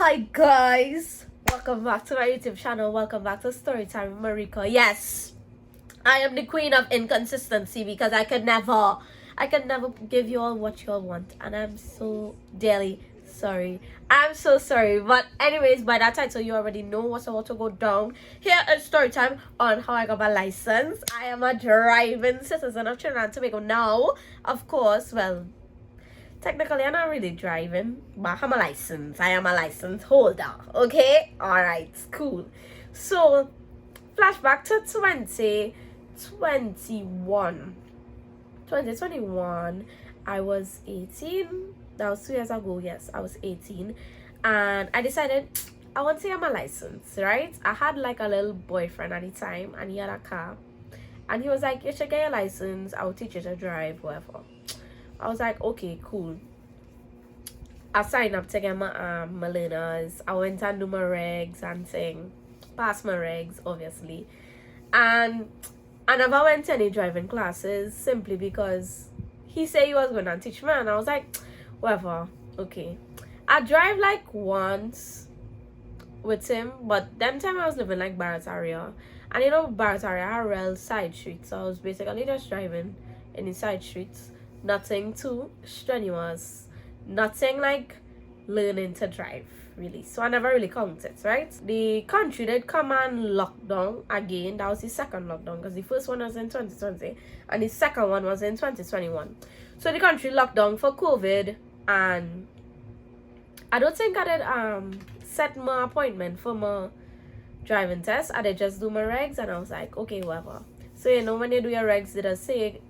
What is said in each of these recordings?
Hi guys, welcome back to my YouTube channel. Welcome back to Storytime with Marika. Yes, I am the queen of inconsistency because I could never give you all what you all want, and I'm so dearly sorry. I'm so sorry. But anyways, by that title you already know what's about to go down. Here is Storytime on how I got my license. I am a driving citizen of Trinidad and Tobago now. Of course, well, technically, I'm not really driving, but I'm a license. I am a license holder. Okay? Alright, cool. So, flashback to 2021. 2021, I was 18. That was 2 years ago. Yes, I was 18. And I decided I want to get my license, right? I had like a little boyfriend at the time, and he had a car. And he was like, you should get your license. I'll teach you to drive, whatever. I was like, okay, cool. I signed up to get my learners. I went and do my regs and thing. Passed my regs, obviously. And I never went to any driving classes simply because he said he was going to teach me. And I was like, whatever, okay. I drive like once with him, but them time I was living like Barrett area. And you know, Barrett area had real side streets. So I was basically just driving in the side streets. Nothing too strenuous, nothing like learning to drive really, so I never really counted, right? The country did come and lockdown again. That was the second lockdown because the first one was in 2020 and the second one was in 2021. So the country locked down for COVID, and I don't think I did set my appointment for my driving test. I did just do my regs, and I was like, okay, whatever. So you know, when you do your regs, they just say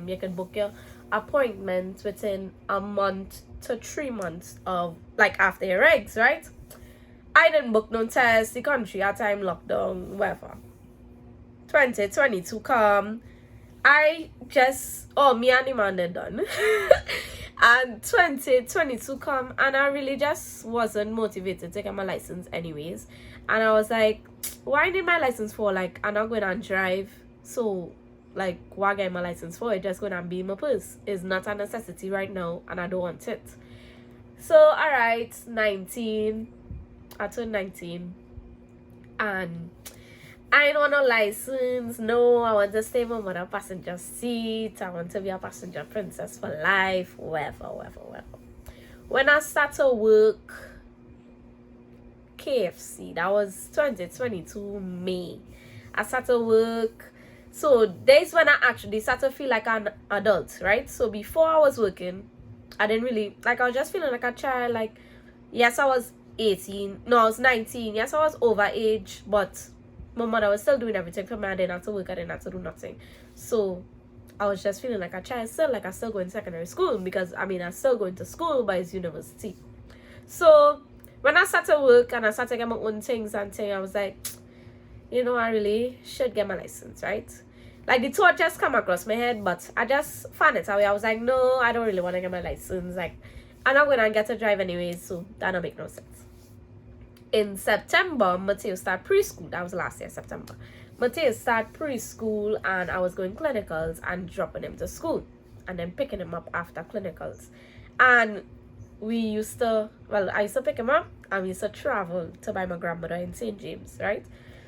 you can book your appointments within a month to 3 months of like after your regs, right? I didn't book no test. The country at time lockdown, whatever. 2022 come. I just me and the man they done. And 2022 come, and I really just wasn't motivated to get my license anyways. And I was like, why need my license for? Like, I'm not going to drive, so like, why get my license for? It's just gonna be my purse. It's not a necessity right now, and I don't want it. So, alright, 19. I turned 19. And I don't want no license. No, I want to stay in my mother passenger seat. I want to be a passenger princess for life. Whatever. When I start to work KFC, that was 2022 May. I started to work. So that's when I actually started to feel like an adult, right? So before I was working, I didn't really, like, I was just feeling like a child. Like, yes, I was 18. No, I was 19. Yes, I was over age, but my mother was still doing everything for me. I didn't have to work. I didn't have to do nothing. So I was just feeling like a child still, like I still going to secondary school, because, I mean, I'm still going to school, but it's university. So when I started work and I started to get my own things and things, I was like, you know, I really should get my license, right? Like, the thought just come across my head, but I just found it away. I was like, no, I don't really want to get my license. Like, I'm not going to get to drive anyways, so that don't make no sense. In September, Mateo started preschool. That was last year, September. Mateo started preschool, and I was going clinicals and dropping him to school and then picking him up after clinicals. And I used to pick him up, and we used to travel to buy my grandmother in St. James, right?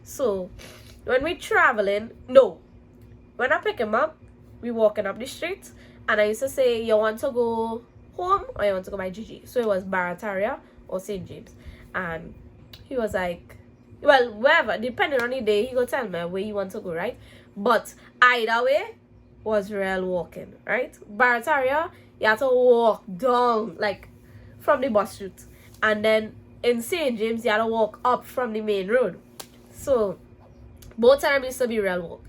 So when we traveling, when I pick him up, we walking up the street, and I used to say, you want to go home or you want to go by Gigi? So it was Barataria or St. James. And he was like, well, wherever, depending on the day, he go tell me where you want to go, right? But either way was real walking, right? Barataria, you have to walk down, like, from the bus route. And then in St. James, you have to walk up from the main road. So both times used to be real walk.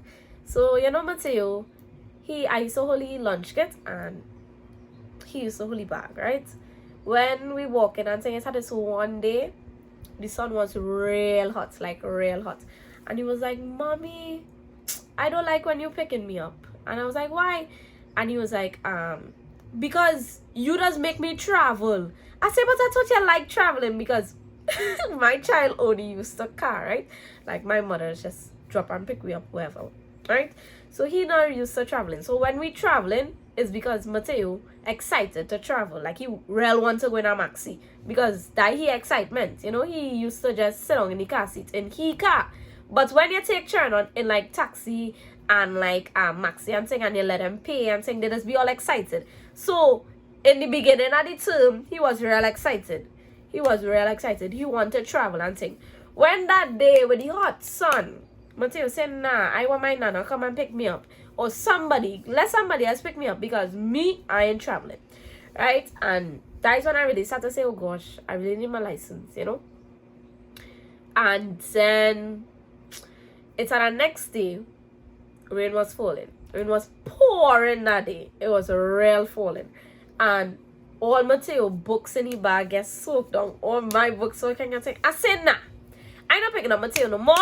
So, you know, Mateo, I used to hold his lunch kit, and he used to hold his bag, right? When we walk in and things, had this one day, the sun was real hot, like real hot. And he was like, Mommy, I don't like when you're picking me up. And I was like, why? And he was like, because you just make me travel. I said, but I thought you like traveling, because my child only used a car, right? Like, my mother just drop and pick me up wherever, right? So he now used to traveling. So when we traveling, is because Mateo excited to travel. Like he real want to go in a maxi because that he excitement. You know, he used to just sit down in the car seat in he car. But when you take turn on in like taxi and like maxi and thing and you let them pay and thing, they just be all excited. So in the beginning of the term, he was real excited. He was real excited. He wanted to travel and thing. When that day with the hot sun, Mateo said, nah, I want my nana come and pick me up. Or somebody, let somebody else pick me up because me, I ain't traveling. Right? And that is when I really started to say, oh gosh, I really need my license, you know? And then it's on the next day, rain was falling. Rain was pouring that day. It was real falling. And all Mateo books in the bag get soaked down. All my books soaking and saying, I said, nah, I not picking up Mateo no more.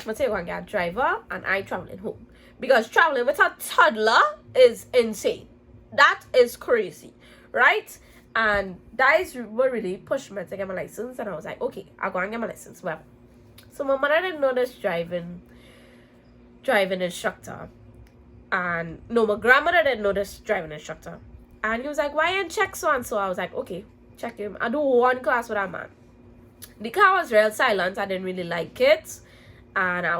Mateo gonna get a driver and I traveling home. Because traveling with a toddler is insane. That is crazy. Right? And that is what really pushed me to get my license. And I was like, okay, I'll go and get my license. Well, so my mother didn't know this driving instructor. And no, my grandmother didn't know this driving instructor. And he was like, why ain't check so and so? I was like, okay, check him. I do one class with that man. The car was real silent. I didn't really like it. And I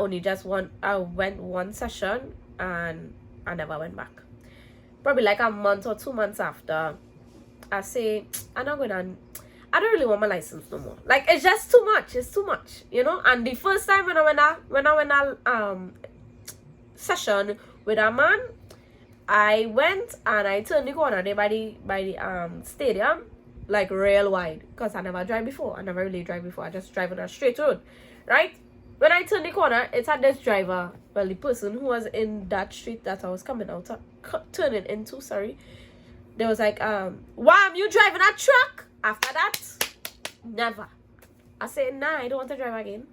went one session and I never went back. Probably like a month or 2 months after, I say, I don't really want my license no more. Like, it's just too much. It's too much, you know? And the first time when I went session with a man, I went and I turned the corner there by the stadium, like real wide, because I never drive before. I never really drive before. I just drive on a straight road, right? When I turned the corner, it had this driver, well, the person who was in that street that I was coming out, turning into, sorry. They was like, Wham, you driving a truck? After that, never. I said, nah, I don't want to drive again.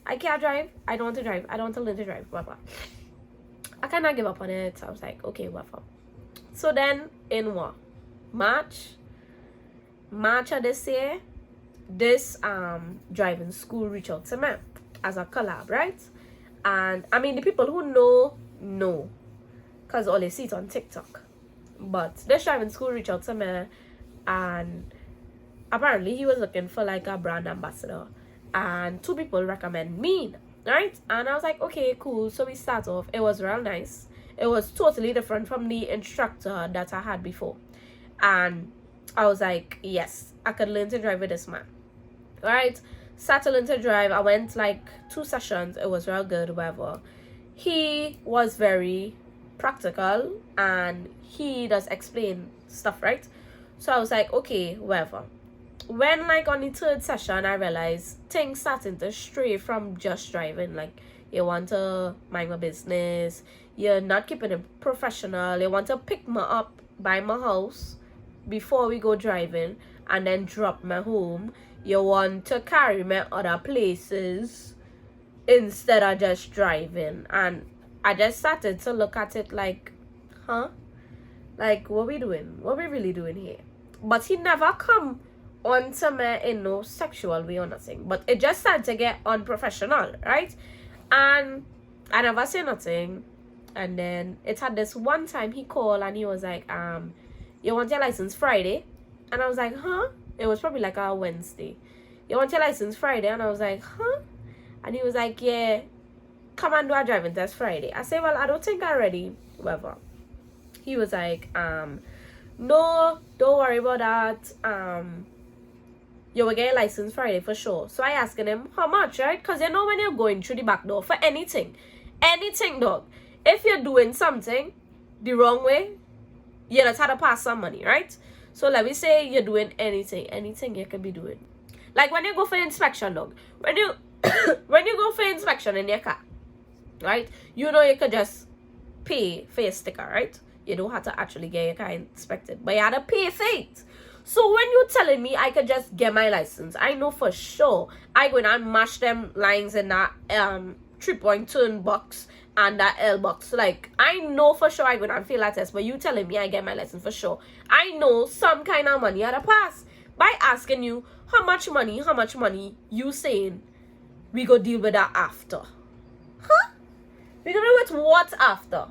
I can't drive. I don't want to drive. I don't want to learn to drive. Blah, blah. I kind of give up on it. I was like, okay, whatever. So then, in what? March of this year, this driving school reached out to me as a collab, right? And I mean, the people who know, because all they see it on TikTok. But this driving school reached out to me, and apparently he was looking for like a brand ambassador, and 2 people recommend me, right? And I was like, okay, cool. So we start off. It was real nice. It was totally different from the instructor that I had before, and I was like, yes, I could learn to drive with this man, right? Started to learn to drive. I went like 2 sessions. It was real good, whatever. He was very practical and he does explain stuff, right? So I was like, okay, whatever. When like on the 3rd session, I realized things starting to stray from just driving. Like, you want to mind my business, you're not keeping it professional, you want to pick me up by my house before we go driving and then drop me home. You want to carry me other places instead of just driving. And I just started to look at it like, huh? Like, what we doing? What we really doing here? But he never come onto me in no sexual way or nothing. But it just started to get unprofessional, right? And I never say nothing. And then it had this one time he called and he was like, you want your license Friday? And I was like, huh? It was probably like a Wednesday. You want your license Friday? And I was like, huh? And he was like, yeah, come and do a driving test Friday. I said, well, I don't think I'm ready. Whatever. He was like, no, don't worry about that. You will get your license Friday for sure. So I asked him, how much, right? Because you know when you're going through the back door for anything, dog, if you're doing something the wrong way, you just have to pass some money, right? So let me say you're doing anything you can be doing. Like when you go for inspection, dog. When you when you go for inspection in your car, right? You know you could just pay for your sticker, right? You don't have to actually get your car inspected, but you had to pay for it. So when you're telling me I could just get my license, I know for sure I go and mash them lines in that 3-point turn box and that L box. Like, I know for sure I go and fail that test, but you telling me I get my license for sure. I know some kind of money had to pass. By asking you how much money you saying we go deal with that after. Huh? We gonna do it what after?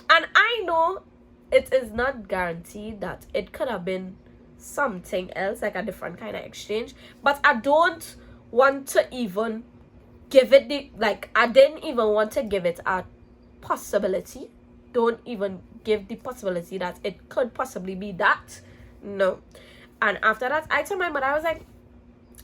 And I know it is not guaranteed that it could have been something else, like a different kind of exchange. But I don't want to even give it the, like, I didn't even want to give it a possibility. Don't even give the possibility that it could possibly be that. No. And after that, I told my mother, I was like,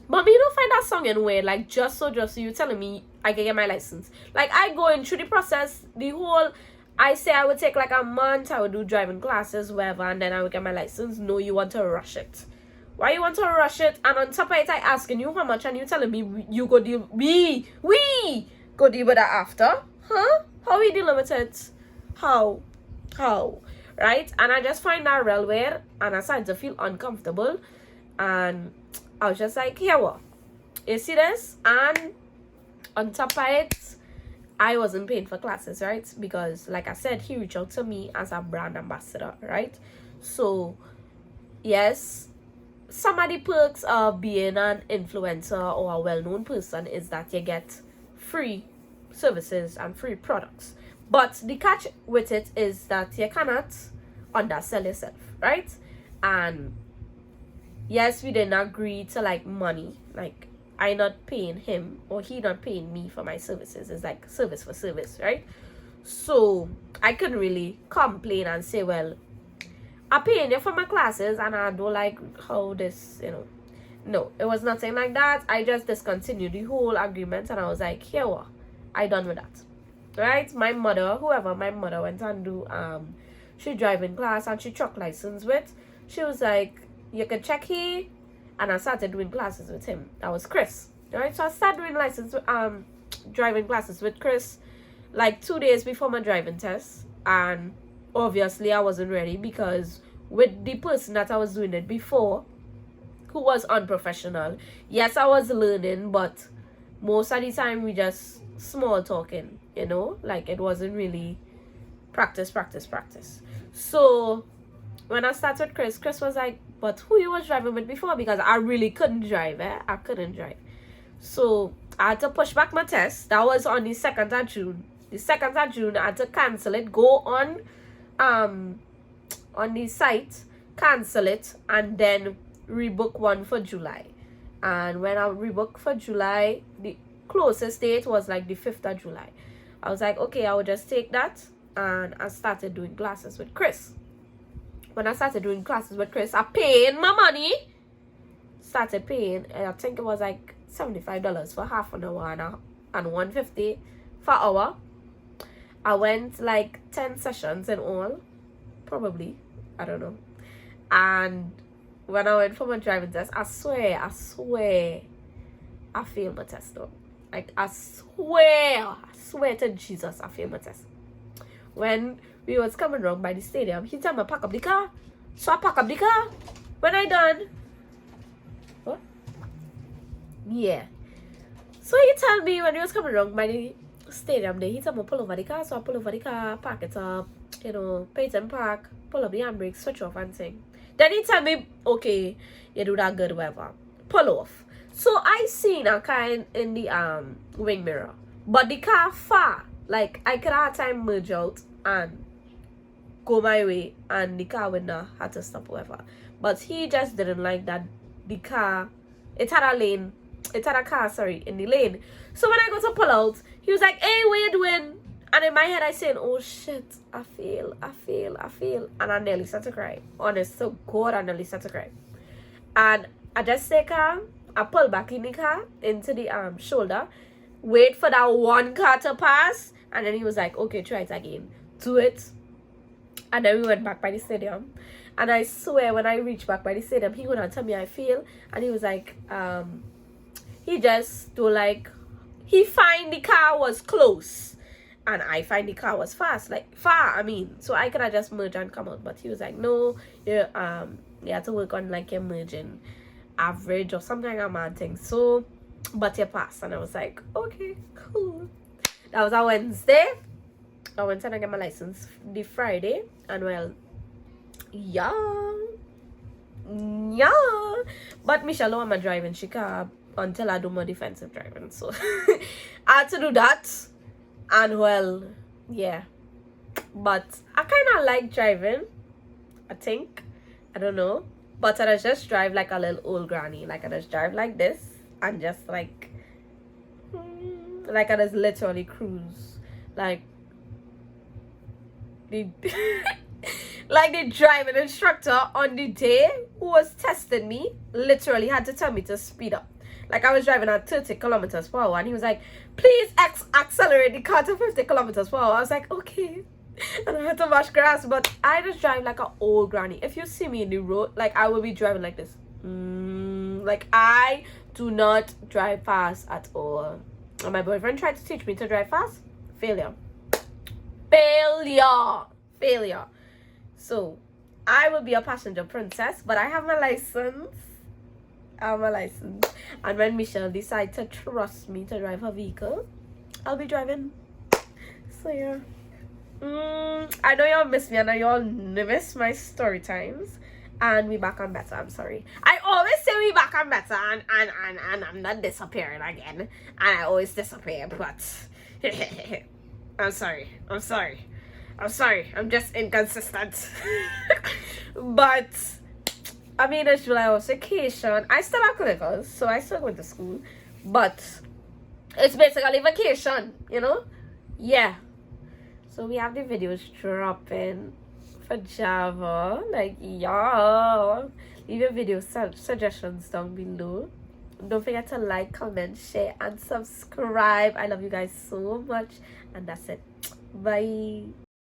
Mommy, you don't find that song anywhere, like, just so you telling me I can get my license. Like, I go in through the process, the whole, I say I would take like a month, I would do driving classes, whatever, and then I would get my license. No, you want to rush it. Why you want to rush it? And on top of it, I asking you how much, and you telling me you go deal, we go deal with that after? Huh? How we dealing with it? How? Right? And I just find that real weird, and I started to feel uncomfortable, and I was just like, here what? You see this? And on top of it, I wasn't paying for classes, right? Because like I said, he reached out to me as a brand ambassador, right? So yes, some of the perks of being an influencer or a well-known person is that you get free services and free products. But the catch with it is that you cannot undersell yourself, right? And yes, we didn't agree to like money, like I not paying him or he not paying me for my services. It's like service for service, right? So I couldn't really complain and say, well, I'm paying you for my classes and I don't like how this, no, it was nothing like that. I just discontinued the whole agreement, and I was like, here what, I done with that, right? My mother went and do she driving class and she truck license with. She was like, you can check here. And I started doing classes with him. That was Chris, right? So I started doing driving classes with Chris like 2 days before my driving test. And obviously I wasn't ready, because with the person that I was doing it before, who was unprofessional, yes, I was learning, but most of the time we just small talking, like it wasn't really practice. So when I started with Chris was like, but who you was driving with before? Because I really couldn't drive, I couldn't drive. So I had to push back my test. That was on the 2nd of June. The 2nd of June, I had to cancel it, go on the site, cancel it, and then rebook one for July. And when I rebooked for July, the closest date was like the 5th of July. I was like, okay, I will just take that, and I started doing classes with Chris. When I started doing classes with Chris, I paid my money. Started paying, I think it was like $75 for half an hour and $150 for hour. I went like 10 sessions in all, probably, I don't know. And when I went for my driving test, I swear, I failed my test though. Like I swear to Jesus, I failed my test. When we was coming around by the stadium, he told me pack up the car. So I pack up the car. When I done, what? Yeah. So he told me when he was coming around by the stadium there, he told me pull over the car. So I pull over the car, park it up, pay and park, pull up the handbrake, switch off and thing. Then he told me, okay, you do that good, whatever. Pull off. So I seen a car in the wing mirror. But the car far. Like I could have time merge out and go my way, and the car would not have to stop, whatever. But he just didn't like that the car, it had a car in the lane. So when I go to pull out, he was like, hey, what you doing? And in my head I said, oh shit, I fail. And I nearly started to cry. Honest to God, I nearly started to cry. And I just take her, I pull back in the car into the shoulder, wait for that one car to pass, and then he was like, okay, try it again. Do it. And then we went back by the stadium. And I swear, when I reached back by the stadium, he went and tell me I failed. And he was like, he just do like, he find the car was close. And I find the car was fast, like far, so I could have just merged and come out. But he was like, no, you have to work on like your merging average or something like that thing. So, but you passed. And I was like, okay, cool. That was a Wednesday. I went and I got my license the Friday, and well, yeah. But Michelle don't want my driving she car until I do my defensive driving, so I had to do that, and well, yeah. But I kind of like driving, I think. I don't know. But I just drive like a little old granny. Like I just drive like this and just like I just literally cruise. Like the like the driving instructor on the day who was testing me literally had to tell me to speed up. Like I was driving at 30 kilometers per hour and he was like, please accelerate the car to 50 kilometers per hour. I was like, okay. And I had to mash grass, but I just drive like an old granny. If you see me in the road, like I will be driving like this. Like I do not drive fast at all. And my boyfriend tried to teach me to drive fast. Failure. Failure. So I will be a passenger princess, but I have my license. And when Michelle decides to trust me to drive her vehicle, I'll be driving. So yeah. I know y'all miss me. I know y'all miss my story times. And we back on better. I'm sorry. I always say we back on better, and I'm not disappearing again. And I always disappear, but I'm sorry. I'm just inconsistent. But I mean, it's July was vacation. I still have clinicals, so I still go to school. But it's basically vacation, you know? Yeah. So we have the videos dropping for Java. Like, y'all, leave your video suggestions down below. Don't forget to like, comment, share, and subscribe. I love you guys so much. And that's it. Bye.